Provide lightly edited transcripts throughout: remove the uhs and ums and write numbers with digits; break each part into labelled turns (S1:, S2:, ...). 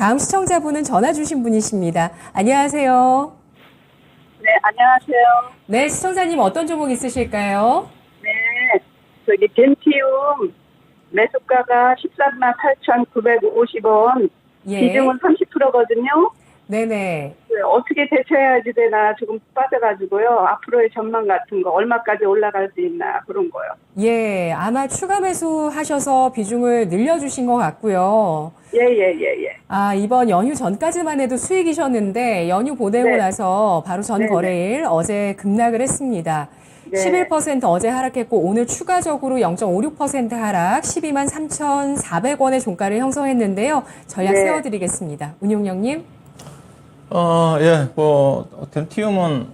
S1: 다음 시청자분은 전화 주신 분이십니다. 안녕하세요.
S2: 네, 안녕하세요.
S1: 네, 시청자님 어떤 종목 있으실까요?
S2: 네, 저기 덴티움 매수가가 13만 8,950원,
S1: 예.
S2: 비중은 30%거든요.
S1: 네네.
S2: 어떻게 대처해야지 되나 조금 빠져가지고요. 앞으로의 전망 같은 거 얼마까지 올라갈 수 있나 그런 거요.
S1: 예, 아마 추가 매수하셔서 비중을 늘려주신 것 같고요.
S2: 예.
S1: 아, 이번 연휴 전까지만 해도 수익이셨는데 연휴 보내고
S2: 네.
S1: 나서 바로 전
S2: 네네.
S1: 거래일 어제 급락을 했습니다.
S2: 네.
S1: 11% 어제 하락했고 오늘 추가적으로 0.56% 하락 12만 3,400원의 종가를 형성했는데요. 전략
S2: 네.
S1: 세워드리겠습니다. 운용령님.
S3: 예, 덴티움은,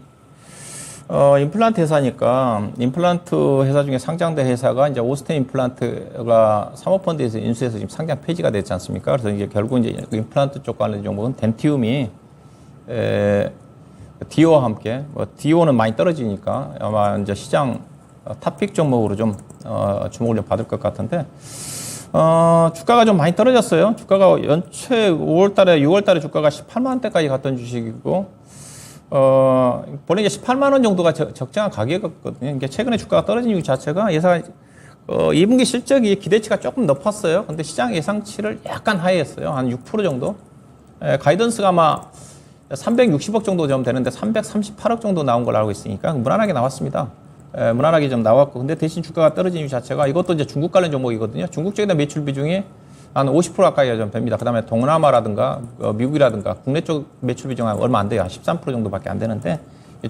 S3: 임플란트 회사니까, 임플란트 회사 중에 상장된 회사가 이제 오스템 임플란트가 사모펀드에서 인수해서 지금 상장 폐지가 됐지 않습니까? 그래서 이제 결국 이제 임플란트 쪽 관련 종목은 덴티움이, 디오와 함께, 디오는 많이 떨어지니까 아마 이제 시장 탑픽 종목으로 좀, 주목을 좀 받을 것 같은데, 주가가 좀 많이 떨어졌어요. 주가가 연초에 5월달에, 6월달에 주가가 18만 원대까지 갔던 주식이고, 본래 이제 18만 원 정도가 적정한 가격이었거든요. 이게 최근에 주가가 떨어진 이유 자체가 예상, 2분기 실적이 기대치가 조금 높았어요. 근데 시장 예상치를 약간 하회했어요. 한 6% 정도. 가이던스가 아마 360억 정도 좀 되는데 338억 정도 나온 걸로 알고 있으니까 무난하게 나왔습니다. 무난하게 좀 나왔고, 근데 대신 주가가 떨어진 이유 자체가 이것도 이제 중국 관련 종목이거든요. 중국 쪽에 대한 매출 비중이 한 50% 가까이가 좀 됩니다. 그 다음에 동남아라든가 미국이라든가 국내 쪽 매출 비중은 얼마 안 돼요. 한 13% 정도밖에 안 되는데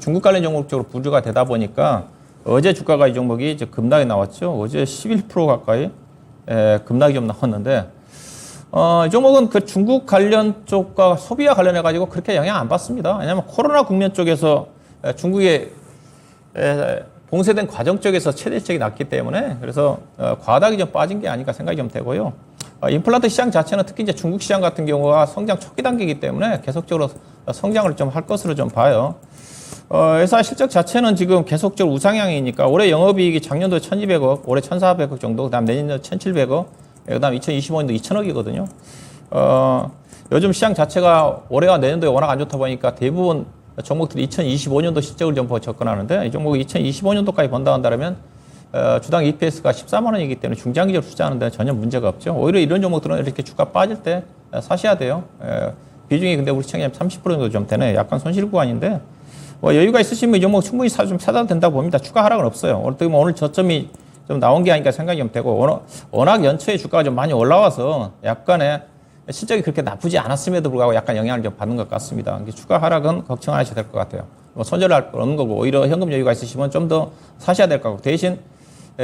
S3: 중국 관련 종목 쪽으로 부류가 되다 보니까 어제 주가가 이 종목이 이제 급락이 나왔죠. 어제 11% 가까이 급락이 좀 나왔는데 이 종목은 그 중국 관련 쪽과 소비와 관련해 가지고 그렇게 영향 안 받습니다. 왜냐하면 코로나 국면 쪽에서 중국의 봉쇄된 과정 쪽에서 최대치가 났기 때문에 그래서 과다하게 좀 빠진 게 아닐까 생각이 좀 되고요. 임플란트 시장 자체는 특히 이제 중국 시장 같은 경우가 성장 초기 단계이기 때문에 계속적으로 성장을 좀 할 것으로 좀 봐요. 회사 실적 자체는 지금 계속적으로 우상향이니까 올해 영업이익이 작년도에 1,200억, 올해 1,400억 정도, 그다음 내년도 1,700억, 그다음 2025년도 2,000억이거든요. 요즘 시장 자체가 올해와 내년도에 워낙 안 좋다 보니까 대부분 종목들이 2025년도 실적을 좀 접근하는데 이 종목이 2025년도까지 본다 한다면 주당 EPS가 14만 원이기 때문에 중장기적으로 투자하는 데 전혀 문제가 없죠. 오히려 이런 종목들은 이렇게 주가 빠질 때 사셔야 돼요. 비중이 근데 우리 시장에 30% 정도 좀 되네. 약간 손실 구간인데 여유가 있으시면 이 종목 충분히 좀 사도 된다고 봅니다. 추가 하락은 없어요. 오늘 저점이 좀 나온 게 아닌가 생각이 좀 되고 워낙 연초에 주가가 좀 많이 올라와서 약간의 실적이 그렇게 나쁘지 않았음에도 불구하고 약간 영향을 좀 받는 것 같습니다. 추가 하락은 걱정 안 하셔도 될 것 같아요. 손절할 건 없는 거고 오히려 현금 여유가 있으시면 좀 더 사셔야 될 것 같고 대신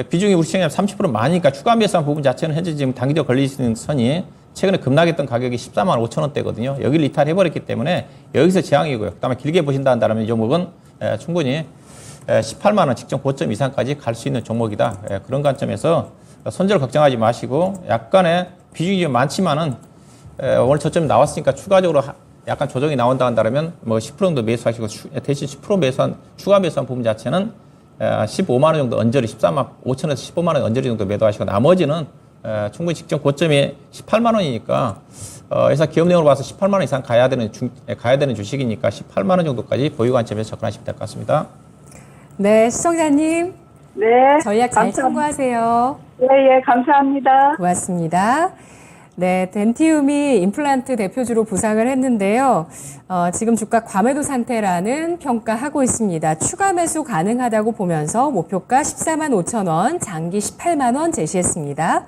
S3: 비중이 우리 시장에 30% 많으니까 추가 매수한 부분 자체는 현재 지금 단기적으로 걸리시는 선이 최근에 급락했던 가격이 14만 5천 원대거든요. 여기를 이탈해버렸기 때문에 여기서 저항이고요. 그다음에 길게 보신다 한다면 이 종목은 충분히 18만 원 직전 고점 이상까지 갈 수 있는 종목이다. 그런 관점에서 손절 걱정하지 마시고 약간의 비중이 좀 많지만은 오늘 저점이 나왔으니까 추가적으로 약간 조정이 나온다 한다면 뭐 10% 정도 매수하시고 대신 10% 매수한 추가 매수한 부분 자체는 15만 원 정도 언저리 14만 5천에서 15만 원 언저리 정도 매도하시고 나머지는 충분히 직전 고점이 18만 원이니까 회사 기업 내용으로 봐서 18만 원 이상 가야 되는 주식이니까 18만 원 정도까지 보유 관점에서 접근하시면 될 것 같습니다.
S1: 네, 시청자님.
S2: 네.
S1: 전략 잘 참고하세요.
S2: 예, 감사합니다.
S1: 고맙습니다. 네, 덴티움이 임플란트 대표주로 부상을 했는데요. 지금 주가 과매도 상태라는 평가하고 있습니다. 추가 매수 가능하다고 보면서 목표가 14만 5천 원, 장기 18만 원 제시했습니다.